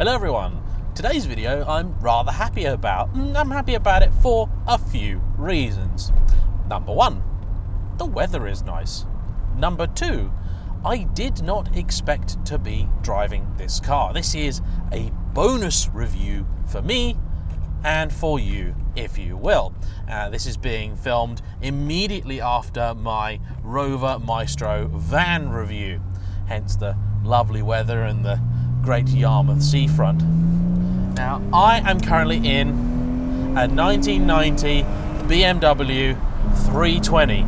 Hello everyone, today's video I'm rather happy about. I'm happy about it for a few reasons. Number one, the weather is nice. Number two, I did not expect to be driving this car. This is a bonus review for me and for you, if you will. This is being filmed immediately after my Rover Maestro van review, hence the lovely weather and the great Yarmouth seafront. Now, I am currently in a 1990 BMW 320,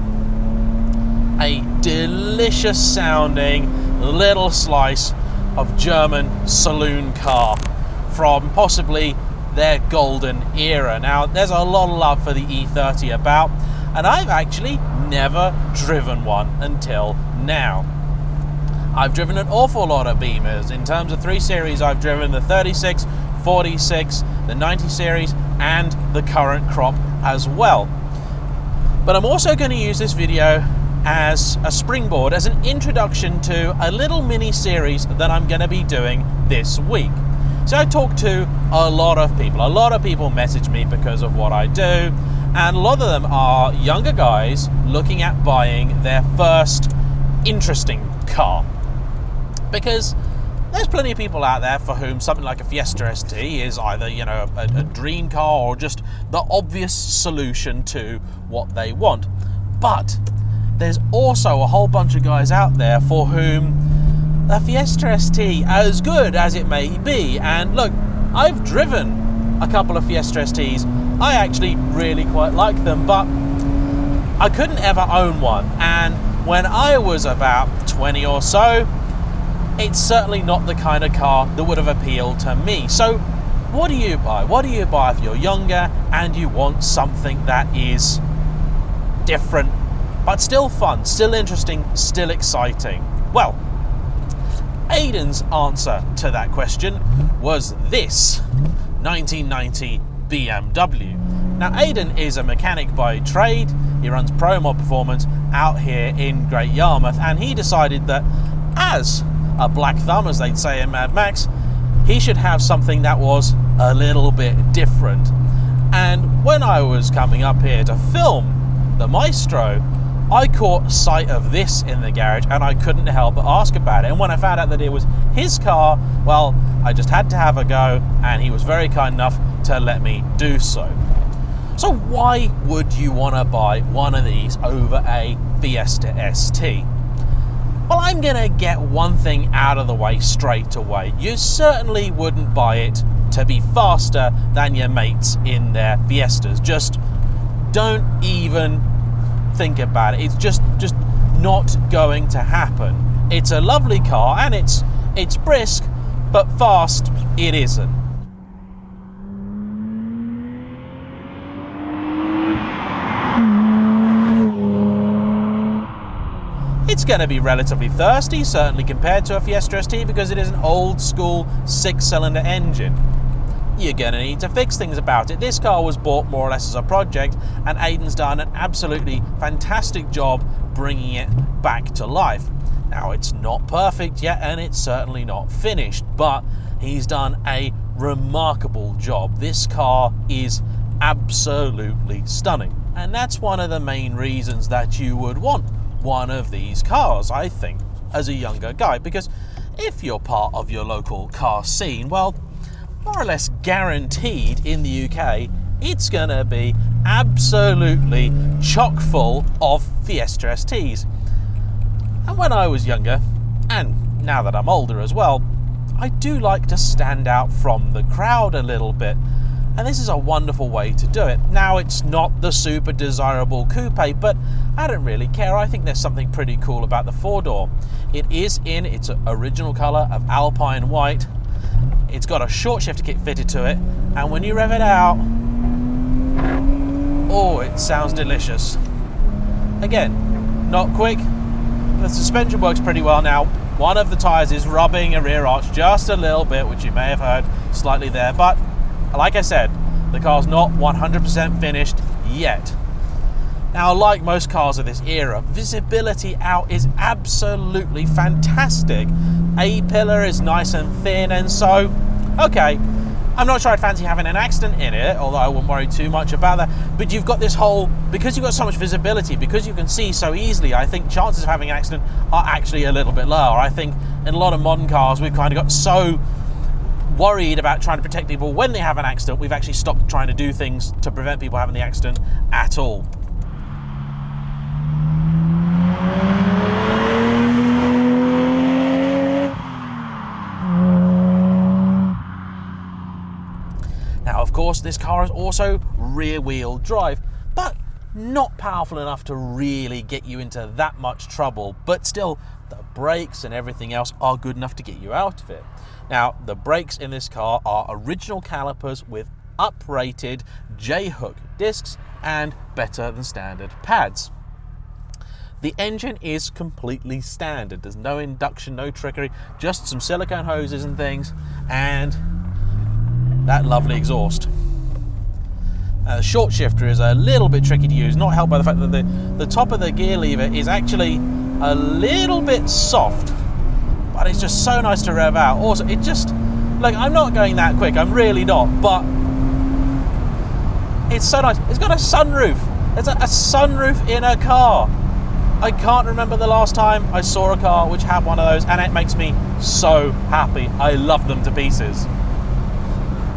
a delicious sounding little slice of German saloon car from possibly their golden era. Now, there's a lot of love for the E30 about, and I've actually never driven one until now. I've driven an awful lot of Beamers. In terms of 3 Series, I've driven the 36, 46, the 90 Series, and the current crop as well. But I'm also going to use this video as a springboard, as an introduction to a little mini series that I'm going to be doing this week. So I talked to a lot of people. A lot of people message me because of what I do, and a lot of them are younger guys looking at buying their first interesting car. Because there's plenty of people out there for whom something like a Fiesta ST is either, a dream car or just the obvious solution to what they want. But there's also a whole bunch of guys out there for whom the Fiesta ST, as good as it may be, and look, I've driven a couple of Fiesta STs. I actually really quite like them, but I couldn't ever own one. And when I was about 20 or so, it's certainly not the kind of car that would have appealed to me. So what do you buy? What do you buy if you're younger and you want something that is different, but still fun, still interesting, still exciting? Well, Aidan's answer to that question was this 1990 BMW. Now, Aidan is a mechanic by trade. He runs Pro Mod Performance out here in Great Yarmouth, and he decided that as a black thumb, as they'd say in Mad Max, he should have something that was a little bit different. And when I was coming up here to film the Maestro, I caught sight of this in the garage and I couldn't help but ask about it. And when I found out that it was his car, well, I just had to have a go, and he was very kind enough to let me do so. So why would you want to buy one of these over a Fiesta ST? Well, I'm going to get one thing out of the way straight away. You certainly wouldn't buy it to be faster than your mates in their Fiestas. Just don't even think about it. It's just not going to happen. It's a lovely car and it's brisk, but fast it isn't. It's going to be relatively thirsty, certainly compared to a Fiesta ST, because it is an old school 6-cylinder engine. You're going to need to fix things about it. This car was bought more or less as a project, and Aidan's done an absolutely fantastic job bringing it back to life. Now, it's not perfect yet, and it's certainly not finished, but he's done a remarkable job. This car is absolutely stunning, and that's one of the main reasons that you would want one of these cars, I think, as a younger guy, because if you're part of your local car scene, well, more or less guaranteed in the UK, it's gonna be absolutely chock full of Fiesta STs. And when I was younger, and now that I'm older as well, I do like to stand out from the crowd a little bit, and this is a wonderful way to do it. Now, it's not the super desirable coupe, but I don't really care. I think there's something pretty cool about the 4-door. It is in its original colour of Alpine White. It's got a short shifter kit fitted to it, and when you rev it out, oh, it sounds delicious. Again, not quick. The suspension works pretty well now. One of the tyres is rubbing a rear arch just a little bit, which you may have heard slightly there, but like I said, the car's not 100% finished yet. Now, like most cars of this era, visibility out is absolutely fantastic. A-pillar is nice and thin, and so Okay, I'm not sure I'd fancy having an accident in it, although I wouldn't worry too much about that. But you've got this whole, because you've got so much visibility, because you can see so easily, I think chances of having an accident are actually a little bit lower. I think in a lot of modern cars, we've kind of got so worried about trying to protect people when they have an accident, we've actually stopped trying to do things to prevent people having the accident at all. Now, of course, this car is also rear-wheel drive, but not powerful enough to really get you into that much trouble, but still, the brakes and everything else are good enough to get you out of it. Now, the brakes in this car are original calipers with uprated J-hook discs and better than standard pads. The engine is completely standard. There's no induction, no trickery, just some silicone hoses and things, and that lovely exhaust. The short shifter is a little bit tricky to use, not helped by the fact that the top of the gear lever is actually a little bit soft, but it's just so nice to rev out. Also, it just, like, I'm not going that quick, I'm really not, but it's so nice. It's got a sunroof. There's a sunroof in a car. I can't remember the last time I saw a car which had one of those, and it makes me so happy. I love them to pieces.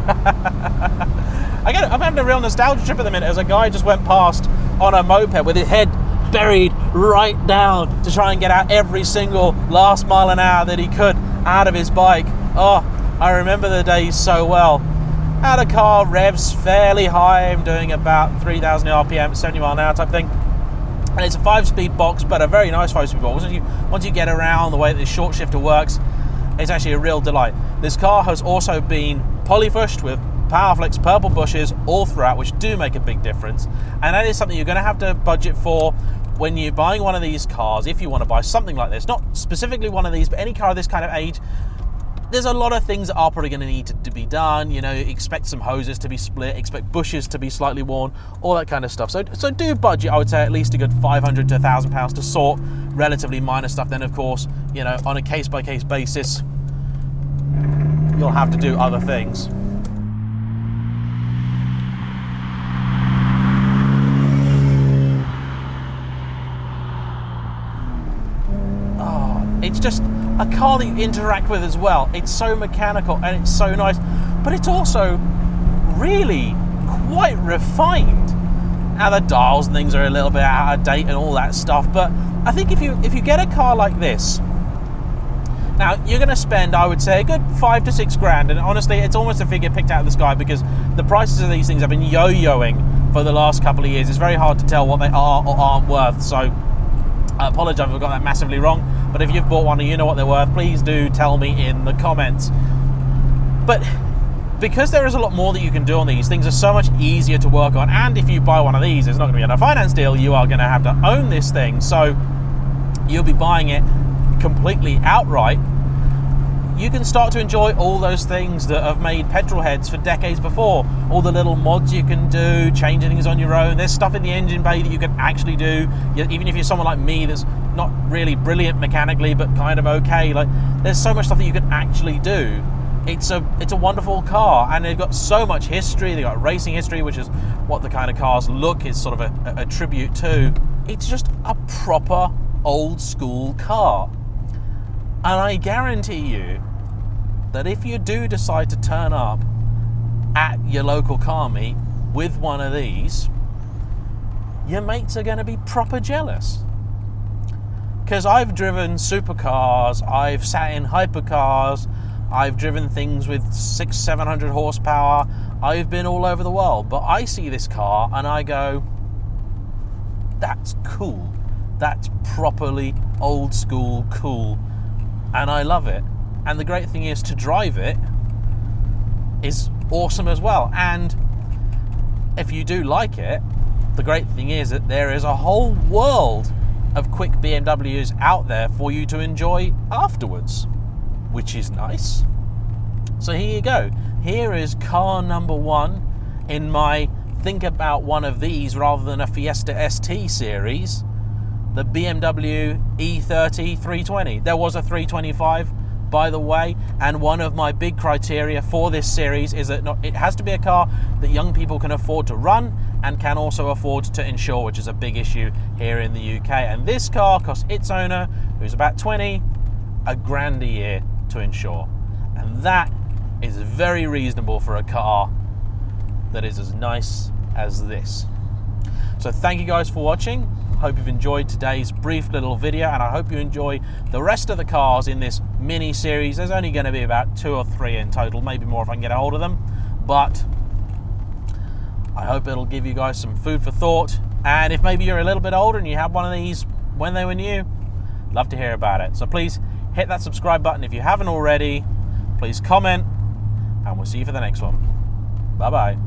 I'm having a real nostalgia trip at the minute as a guy just went past on a moped with his head buried right down to try and get out every single last mile an hour that he could out of his bike. Oh, I remember the days so well. Had a car, revs fairly high, I'm doing about 3,000 RPM, 70 mile an hour type thing. And it's a 5-speed box, but a very nice 5-speed box. Once you get around the way that this short shifter works, it's actually a real delight. This car has also been polyfushed with Powerflex purple bushes all throughout, which do make a big difference. And that is something you're going to have to budget for when you're buying one of these cars. If you want to buy something like this, not specifically one of these, but any car of this kind of age, there's a lot of things that are probably going to need to be done. You know, expect some hoses to be split, expect bushes to be slightly worn, all that kind of stuff. So do budget, I would say, at least a good £500 to £1,000 to sort relatively minor stuff. Then, of course, you know, on a case-by-case basis, you'll have to do other things. It's just a car that you interact with as well. It's so mechanical and it's so nice, but it's also really quite refined. Now the dials and things are a little bit out of date and all that stuff, but I think if you get a car like this, now you're going to spend, I would say, a good $5 to $6 grand, and honestly, it's almost a figure picked out of the sky because the prices of these things have been yo-yoing for the last couple of years. It's very hard to tell what they are or aren't worth, so I apologise if I got that massively wrong, but if you've bought one and you know what they're worth, please do tell me in the comments. But because there is a lot more that you can do on these, things are so much easier to work on, and if you buy one of these, there's not going to be a finance deal, you are going to have to own this thing, so you'll be buying it completely outright. You can start to enjoy all those things that have made petrolheads for decades before. All the little mods you can do, changing things on your own. There's stuff in the engine bay that you can actually do. Even if you're someone like me that's not really brilliant mechanically, but kind of okay. Like, there's so much stuff that you can actually do. It's a wonderful car, and they've got so much history. They've got racing history, which is what the kind of cars look is sort of a tribute to. It's just a proper old school car. And I guarantee you that if you do decide to turn up at your local car meet with one of these, your mates are going to be proper jealous. Because I've driven supercars, I've sat in hypercars, I've driven things with 600-700 horsepower, I've been all over the world, but I see this car and I go, that's cool. That's properly old school cool. And I love it. And the great thing is, to drive it is awesome as well. And if you do like it, the great thing is that there is a whole world of quick BMWs out there for you to enjoy afterwards, which is nice. So here you go. Here is car number one in my think about one of these rather than a Fiesta ST series. The BMW E30 320. There was a 325, by the way, and one of my big criteria for this series is that it has to be a car that young people can afford to run and can also afford to insure, which is a big issue here in the UK. And this car costs its owner, who's about 20, £1,000 a year to insure. And that is very reasonable for a car that is as nice as this. So thank you guys for watching. Hope you've enjoyed today's brief little video, and I hope you enjoy the rest of the cars in this mini series. There's only going to be about 2 or 3 in total, maybe more if I can get a hold of them, but I hope it'll give you guys some food for thought. And if maybe you're a little bit older and you had one of these when they were new, love to hear about it. So please hit that subscribe button if you haven't already. Please comment, and we'll see you for the next one. Bye bye.